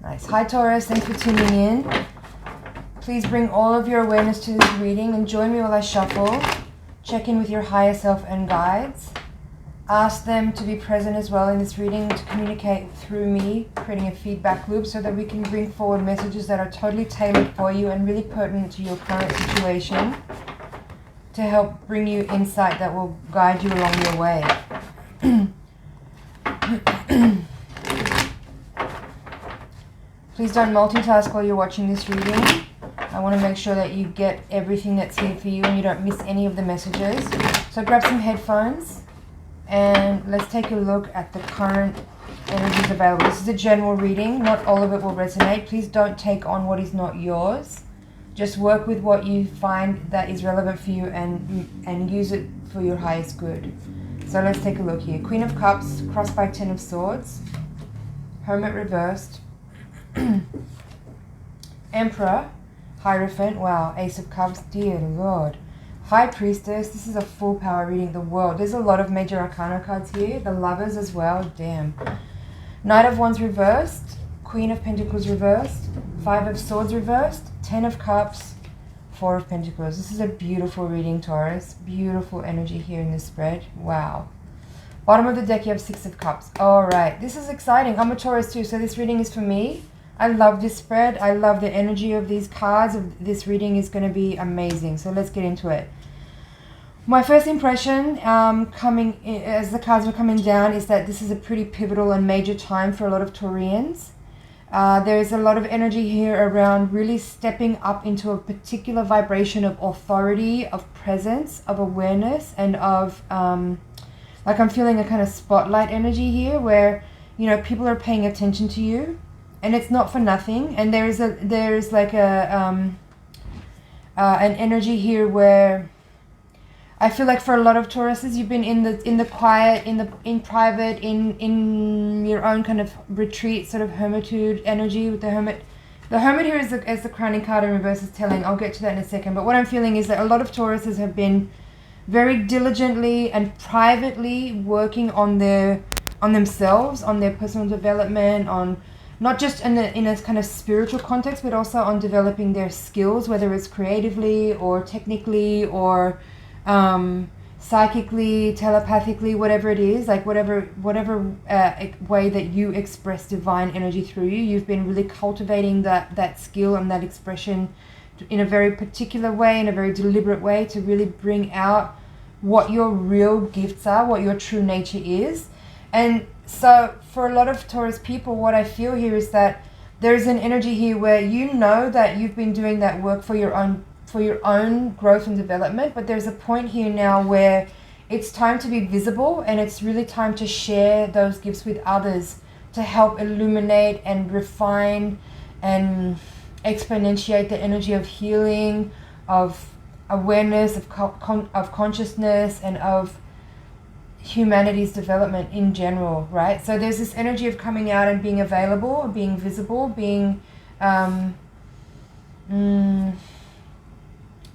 Nice. Hi Taurus, thanks for tuning in. Please bring all of your awareness to this reading and join me while I shuffle. Check in with your higher self and guides. Ask them to be present as well in this reading to communicate through me, creating a feedback loop so that we can bring forward messages that are totally tailored for you and really pertinent to your current situation to help bring you insight that will guide you along your way. Please don't multitask while you're watching this reading. I want to make sure that you get everything that's here for you and you don't miss any of the messages. So grab some headphones and let's take a look at the current energies available. This is a general reading. Not all of it will resonate. Please don't take on what is not yours. Just work with what you find that is relevant for you and use it for your highest good. So let's take a look here. Queen of Cups, crossed by Ten of Swords. Hermit reversed. Emperor, Hierophant, wow, Ace of Cups, dear Lord. High Priestess, this is a full power reading, the World. There's a lot of major arcana cards here, the Lovers as well, damn. Knight of Wands reversed, Queen of Pentacles reversed, Five of Swords reversed, Ten of Cups, Four of Pentacles. This is a beautiful reading, Taurus. Beautiful energy here in this spread, wow. Bottom of the deck, you have Six of Cups. All right, this is exciting. I'm a Taurus too, so this reading is for me. I love this spread. I love the energy of these cards. This reading is going to be amazing. So let's get into it. My first impression coming in, as the cards are coming down is that this is a pretty pivotal and major time for a lot of Taurians. There is a lot of energy here around really stepping up into a particular vibration of authority, of presence, of awareness, and of, like I'm feeling a kind of spotlight energy here where, you know, people are paying attention to you. And it's not for nothing. And there is like a an energy here where I feel like for a lot of Tauruses, you've been in the quiet, in private, in your own kind of retreat, sort of hermitude energy with the Hermit. The Hermit here is the crowning card in reverse is telling. I'll get to that in a second. But what I'm feeling is that a lot of Tauruses have been very diligently and privately working on themselves, on their personal development, on not just in a kind of spiritual context, but also on developing their skills, whether it's creatively or technically or psychically, telepathically, whatever it is, like whatever way that you express divine energy through you. You've been really cultivating that skill and that expression in a very particular way, in a very deliberate way, to really bring out what your real gifts are, what your true nature is. And so for a lot of Taurus people, what I feel here is that there's an energy here where you know that you've been doing that work for your own growth and development, but there's a point here now where it's time to be visible and it's really time to share those gifts with others to help illuminate and refine and exponentiate the energy of healing, of awareness, of consciousness, and of humanity's development in general, right? So there's this energy of coming out and being available, being visible, being in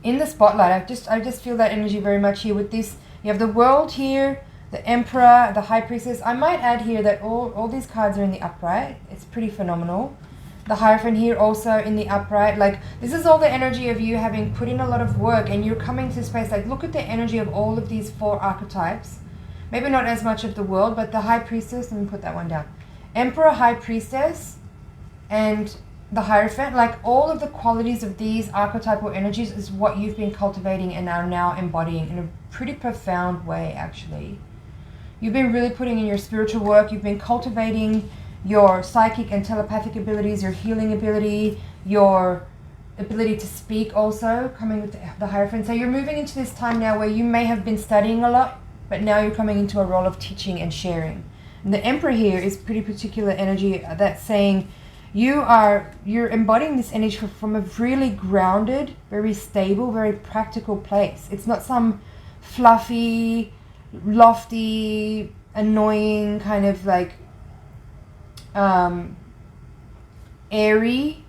the spotlight. I just feel that energy very much here with this. You have the World here, the Emperor, the High Priestess. I might add here that all these cards are in the upright. It's pretty phenomenal. The Hierophant here also in the upright. Like, this is all the energy of you having put in a lot of work and you're coming to space. Like, look at the energy of all of these four archetypes. Maybe not as much of the World, but the High Priestess, let me put that one down. Emperor, High Priestess, and the Hierophant, like all of the qualities of these archetypal energies is what you've been cultivating and are now embodying in a pretty profound way, actually. You've been really putting in your spiritual work. You've been cultivating your psychic and telepathic abilities, your healing ability, your ability to speak also, coming with the Hierophant. So you're moving into this time now where you may have been studying a lot, but now you're coming into a role of teaching and sharing. And the Emperor here is pretty particular energy that's saying you're embodying this energy from a really grounded, very stable, very practical place. It's not some fluffy, lofty, annoying kind of like airy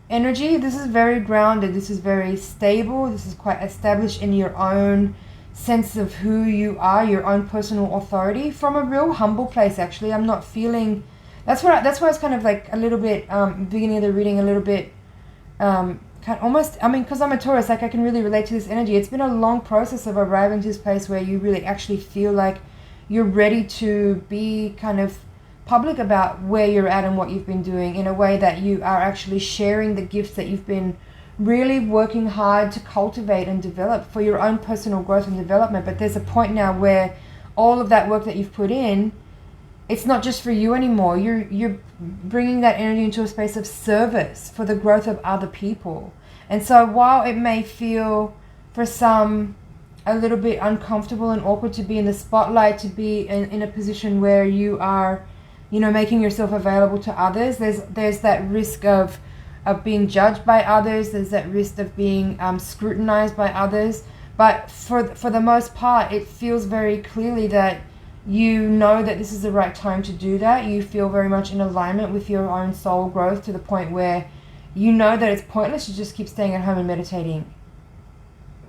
energy. This is very grounded. This is very stable. This is quite established in your own sense of who you are, your own personal authority, from a real humble place. Actually, I'm not feeling That's why I was kind of like a little bit beginning of the reading, a little bit almost, I mean, because I'm a Taurus, like I can really relate to this energy. It's been a long process of arriving to this place where you really actually feel like you're ready to be kind of public about where you're at and what you've been doing, in a way that you are actually sharing the gifts that you've been really working hard to cultivate and develop for your own personal growth and development. But there's a point now where all of that work that you've put in, it's not just for you anymore. You're bringing that energy into a space of service for the growth of other people. And so while it may feel for some a little bit uncomfortable and awkward to be in the spotlight, to be in a position where you are, you know, making yourself available to others, there's that risk of being judged by others. There's that risk of being scrutinized by others. But for the most part, it feels very clearly that you know that this is the right time to do that. You feel very much in alignment with your own soul growth, to the point where you know that it's pointless to just keep staying at home and meditating.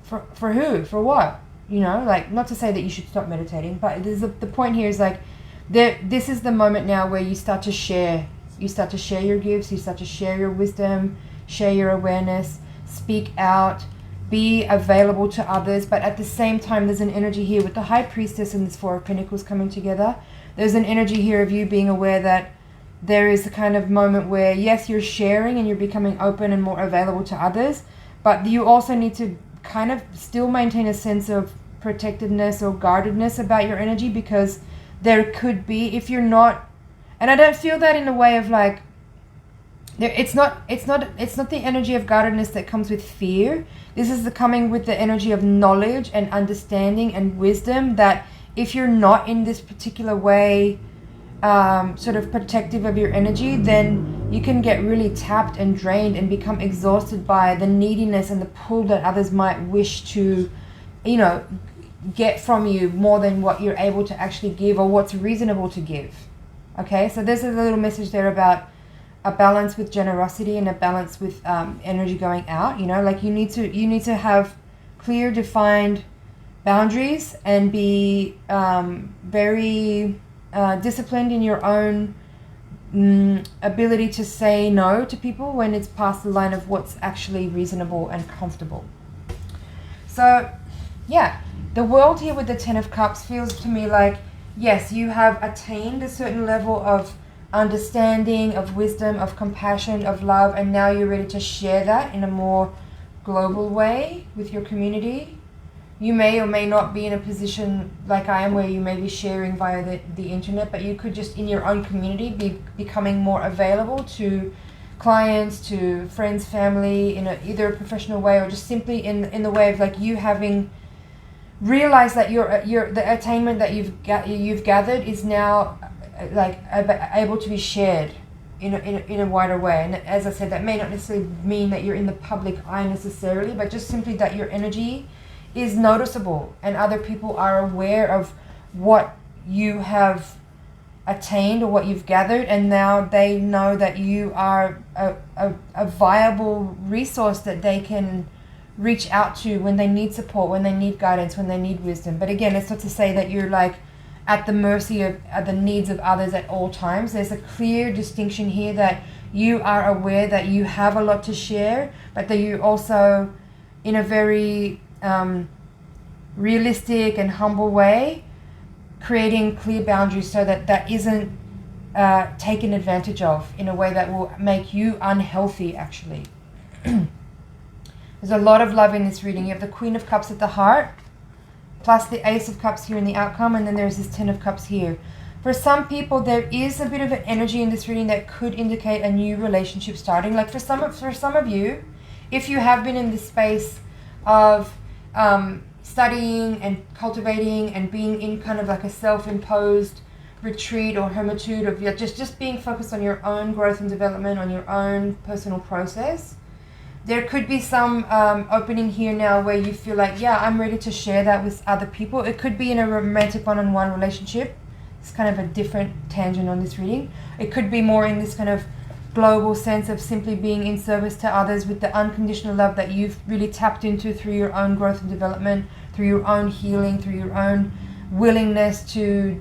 For who? For what? You know, like, not to say that you should stop meditating, but the point here is like, this is the moment now where you start to share. You start to share your gifts, you start to share your wisdom, share your awareness, speak out, be available to others. But at the same time, there's an energy here with the High Priestess and this Four of Pentacles coming together. There's an energy here of you being aware that there is a kind of moment where, yes, you're sharing and you're becoming open and more available to others, but you also need to kind of still maintain a sense of protectiveness or guardedness about your energy, because there could be, if you're not, and I don't feel that in a way of like, it's not the energy of guardedness that comes with fear. This is coming with the energy of knowledge and understanding and wisdom, that if you're not in this particular way sort of protective of your energy, then you can get really tapped and drained and become exhausted by the neediness and the pull that others might wish to, you know, get from you more than what you're able to actually give or what's reasonable to give. Okay, so there's a little message there about a balance with generosity and a balance with energy going out. You know, like you need to have clear, defined boundaries and be very disciplined in your own ability to say no to people when it's past the line of what's actually reasonable and comfortable. So, yeah, the world here with the Ten of Cups feels to me like, yes, you have attained a certain level of understanding, of wisdom, of compassion, of love, and now you're ready to share that in a more global way with your community. You may or may not be in a position like I am where you may be sharing via the internet, but you could just in your own community be becoming more available to clients, to friends, family, in either a professional way or just simply in the way of like you having realized that the attainment that you've gathered is now like able to be shared in a wider way. And as I said, that may not necessarily mean that you're in the public eye necessarily, but just simply that your energy is noticeable and other people are aware of what you have attained or what you've gathered, and now they know that you are a viable resource that they can reach out to when they need support, when they need guidance, when they need wisdom. But again, it's not to say that you're like at the mercy of the needs of others at all times. There's a clear distinction here that you are aware that you have a lot to share, but that you also, in a very realistic and humble way, creating clear boundaries so that that isn't taken advantage of in a way that will make you unhealthy, actually. There's a lot of love in this reading. You have the Queen of Cups at the heart, plus the Ace of Cups here in the outcome, and then there's this Ten of Cups here. For some people, there is a bit of an energy in this reading that could indicate a new relationship starting. Like for some of you, if you have been in this space of studying and cultivating and being in kind of like a self-imposed retreat or hermitude of just being focused on your own growth and development, on your own personal process, there could be some opening here now where you feel like, yeah, I'm ready to share that with other people. It could be in a romantic one-on-one relationship. It's kind of a different tangent on this reading. It could be more in this kind of global sense of simply being in service to others with the unconditional love that you've really tapped into through your own growth and development, through your own healing, through your own willingness to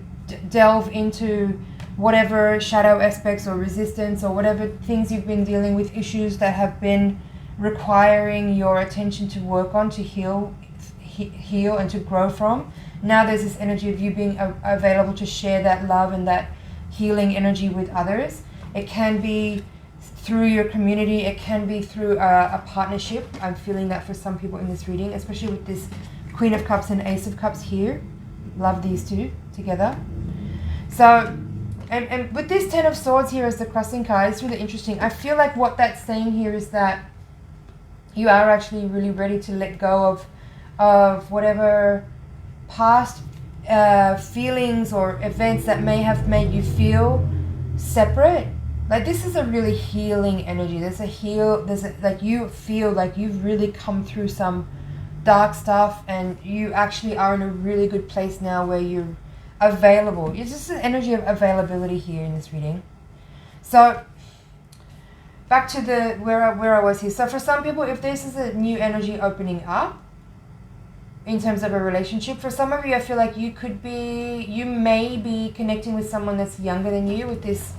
delve into whatever shadow aspects or resistance or whatever things you've been dealing with, issues that have been requiring your attention to work on, to heal and to grow from. Now there's this energy of you being available to share that love and that healing energy with others. It can be through your community, it can be through a partnership. I'm feeling that for some people in this reading, especially with this Queen of Cups and Ace of Cups here. Love these two together. So, and with this Ten of Swords here as the crossing card, it's really interesting. I feel like what that's saying here is that you are actually really ready to let go of whatever past feelings or events that may have made you feel separate. Like, this is a really healing energy. Like, you feel like you've really come through some dark stuff, and you actually are in a really good place now where you're available. It's just an energy of availability here in this reading. So back to the where I was here. So for some people, if this is a new energy opening up in terms of a relationship, for some of you, I feel like you may be connecting with someone that's younger than you. With this,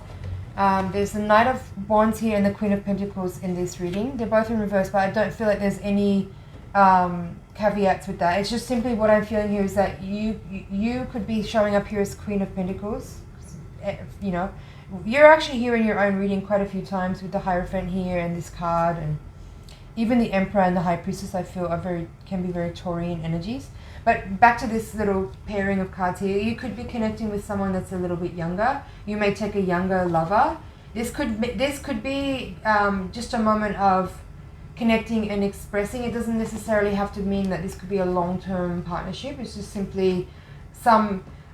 there's the Knight of Wands here and the Queen of Pentacles in this reading. They're both in reverse, but I don't feel like there's any caveats with that. It's just simply what I'm feeling here is that you could be showing up here as Queen of Pentacles. You know, you're actually here in your own reading quite a few times with the Hierophant here and this card, and even the Emperor and the High Priestess I feel can be very Taurian energies. But back to this little pairing of cards here, you could be connecting with someone that's a little bit younger. You may take a younger lover. This could be just a moment of connecting and expressing. It doesn't necessarily have to mean that this could be a long-term partnership. It's just simply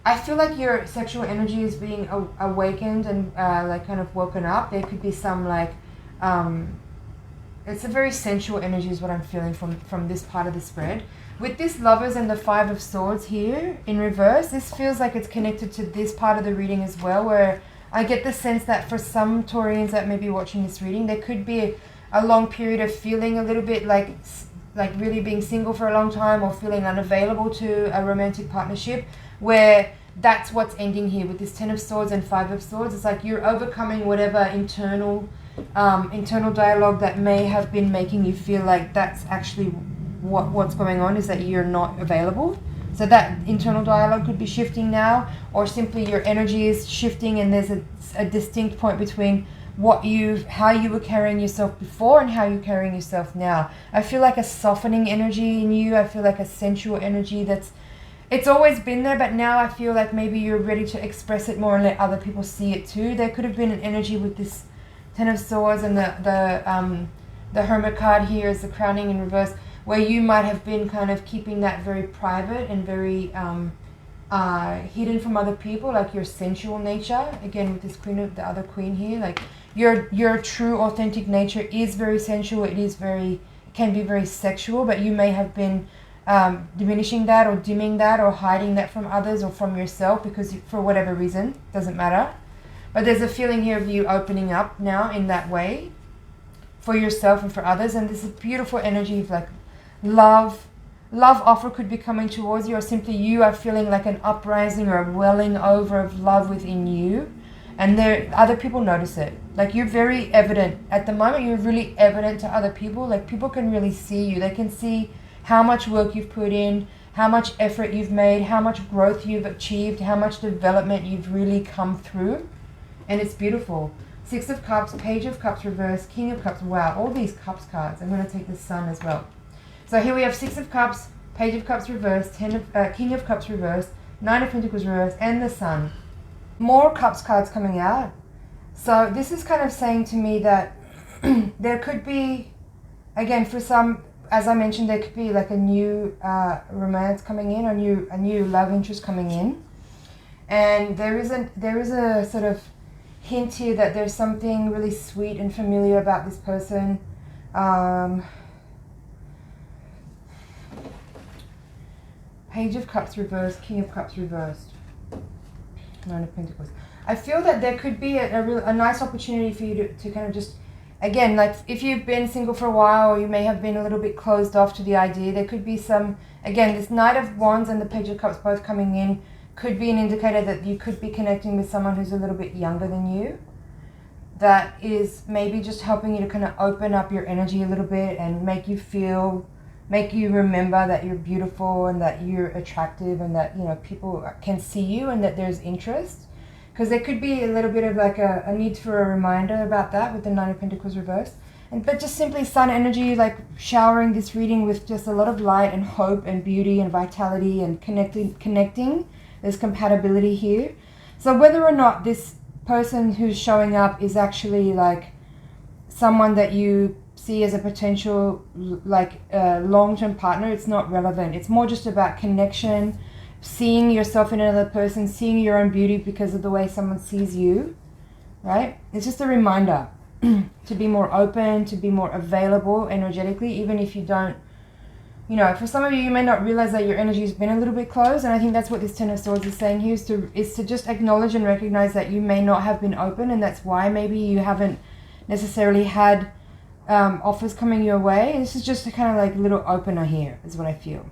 I feel like your sexual energy is being awakened and like kind of woken up. There could be some like it's a very sensual energy is what I'm feeling from this part of the spread. With this Lovers and the Five of Swords here in reverse, this feels like it's connected to this part of the reading as well, where I get the sense that for some Taurians that may be watching this reading, there could be a long period of feeling a little bit like really being single for a long time, or feeling unavailable to a romantic partnership, where that's what's ending here with this Ten of Swords and Five of Swords. It's like you're overcoming whatever internal dialogue that may have been making you feel like that's actually what's going on, is that you're not available. So that internal dialogue could be shifting now, or simply your energy is shifting, and there's a distinct point between how you were carrying yourself before and how you're carrying yourself now. I feel like a softening energy in you. I feel like a sensual energy it's always been there, but now I feel like maybe you're ready to express it more and let other people see it too. There could have been an energy with this Ten of Swords and the Hermit card here as the crowning in reverse, where you might have been kind of keeping that very private and very hidden from other people, like your sensual nature. Again, with this the other Queen here, like your true authentic nature is very sensual. Can be very sexual, but you may have been diminishing that or dimming that or hiding that from others or from yourself because for whatever reason, doesn't matter. But there's a feeling here of you opening up now in that way for yourself and for others, and this is beautiful energy of like love offer could be coming towards you, or simply you are feeling like an uprising or a welling over of love within you, and other people notice it. Like, you're very evident at the moment. You're really evident to other people. Like, people can really see you. They can see how much work you've put in, how much effort you've made, how much growth you've achieved, how much development you've really come through, and it's beautiful. Six of Cups, Page of Cups reverse, King of Cups. Wow, all these Cups cards. I'm going to take the Sun as well. So here we have Six of Cups, Page of Cups reverse, King of Cups reverse, Nine of Pentacles reverse, and the Sun. More Cups cards coming out. So this is kind of saying to me that there could be, again, for some, as I mentioned, there could be like a new romance coming in, a new love interest coming in, and there is a sort of hint here that there's something really sweet and familiar about this person. Page of Cups reversed, King of Cups reversed, Nine of Pentacles. I feel that there could be a nice opportunity for you to kind of just, again, like if you've been single for a while, or you may have been a little bit closed off to the idea, there could be some, again, this Knight of Wands and the Page of Cups both coming in, could be an indicator that you could be connecting with someone who's a little bit younger than you. That is maybe just helping you to kind of open up your energy a little bit and make you remember that you're beautiful and that you're attractive and that, you know, people can see you and that there's interest. Because there could be a little bit of like a need for a reminder about that with the Nine of Pentacles reversed. But just simply sun energy, like showering this reading with just a lot of light and hope and beauty and vitality and connecting. There's compatibility here. So whether or not this person who's showing up is actually like someone that you see as a potential like long-term partner, it's not relevant. It's more just about connection, seeing yourself in another person, seeing your own beauty because of the way someone sees you, right? It's just a reminder to be more open, to be more available energetically, even if you don't, you know, for some of you, you may not realize that your energy has been a little bit closed. And I think that's what this Ten of Swords is saying here, is to just acknowledge and recognize that you may not have been open, and that's why maybe you haven't necessarily had offers coming your way. This is just a kind of like little opener here, is what I feel.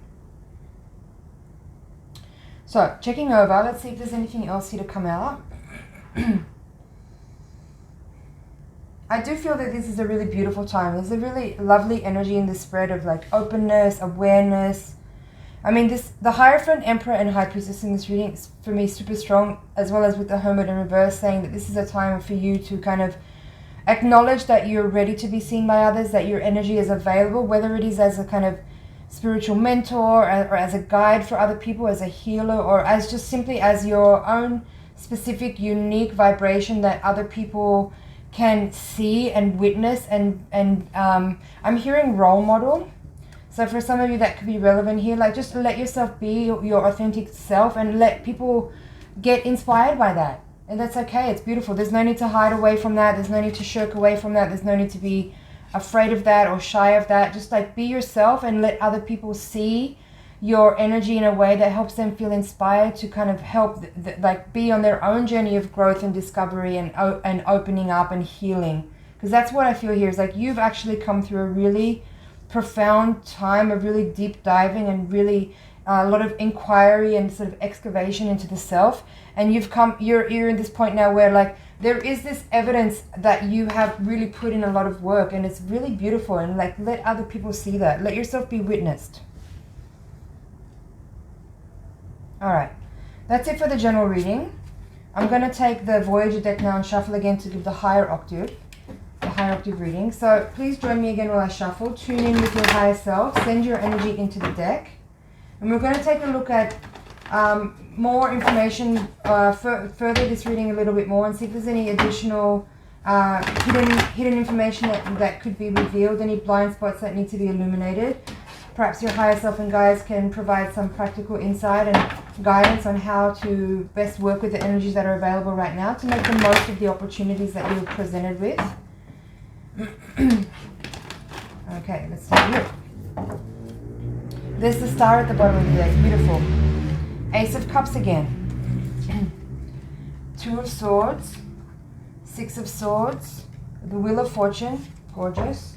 So, checking over, let's see if there's anything else here to come out. I do feel that this is a really beautiful time. There's a really lovely energy in this spread of like openness, awareness. I mean, the Hierophant, Emperor, and High Priestess in this reading is, for me, super strong, as well as with the Hermit in reverse, saying that this is a time for you to kind of acknowledge that you're ready to be seen by others, that your energy is available, whether it is as a kind of spiritual mentor or as a guide for other people, as a healer, or as just simply as your own specific, unique vibration that other people can see and witness. And I'm hearing role model. So for some of you that could be relevant here, like just let yourself be your authentic self and let people get inspired by that. And that's okay. It's beautiful. There's no need to hide away from that. There's no need to shirk away from that. There's no need to be afraid of that or shy of that. Just like be yourself and let other people see your energy in a way that helps them feel inspired to kind of help like be on their own journey of growth and discovery and opening up and healing. Because that's what I feel here, is like you've actually come through a really profound time of really deep diving and really a lot of inquiry and sort of excavation into the self. And you're in this point now where like there is this evidence that you have really put in a lot of work, and it's really beautiful. And like let other people see that. Let yourself be witnessed. All right, that's it for the general reading. I'm going to take the Voyager deck now and shuffle again to give the higher octave reading. So please join me again while I shuffle. Tune in with your higher self. Send your energy into the deck. And we're going to take a look at more information, further this reading a little bit more, and see if there's any additional hidden information that could be revealed, any blind spots that need to be illuminated. Perhaps your higher self and guides can provide some practical insight and guidance on how to best work with the energies that are available right now to make the most of the opportunities that you're presented with. Okay, let's take a look. There's the star at the bottom of the deck. Beautiful. Ace of Cups again. Two of Swords. Six of Swords. The Wheel of Fortune. Gorgeous.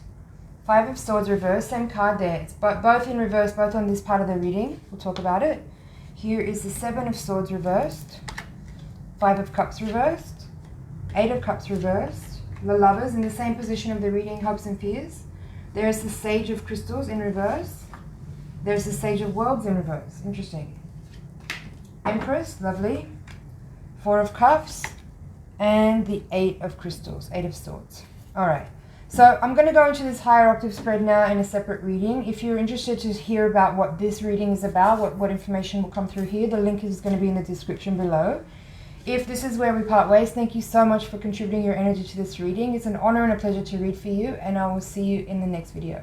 Five of Swords reversed. Same card there. It's both in reverse, both on this part of the reading. We'll talk about it. Here is the Seven of Swords reversed. Five of Cups reversed. Eight of Cups reversed. The Lovers in the same position of the reading, hopes and fears. There's the Sage of Crystals in reverse. There's the Sage of Worlds in reverse. Interesting. Empress, lovely. Four of Cups. And the Eight of Crystals, Eight of Swords. All right. So I'm going to go into this higher octave spread now in a separate reading. If you're interested to hear about what this reading is about, what information will come through here, the link is going to be in the description below. If this is where we part ways, thank you so much for contributing your energy to this reading. It's an honor and a pleasure to read for you, and I will see you in the next video.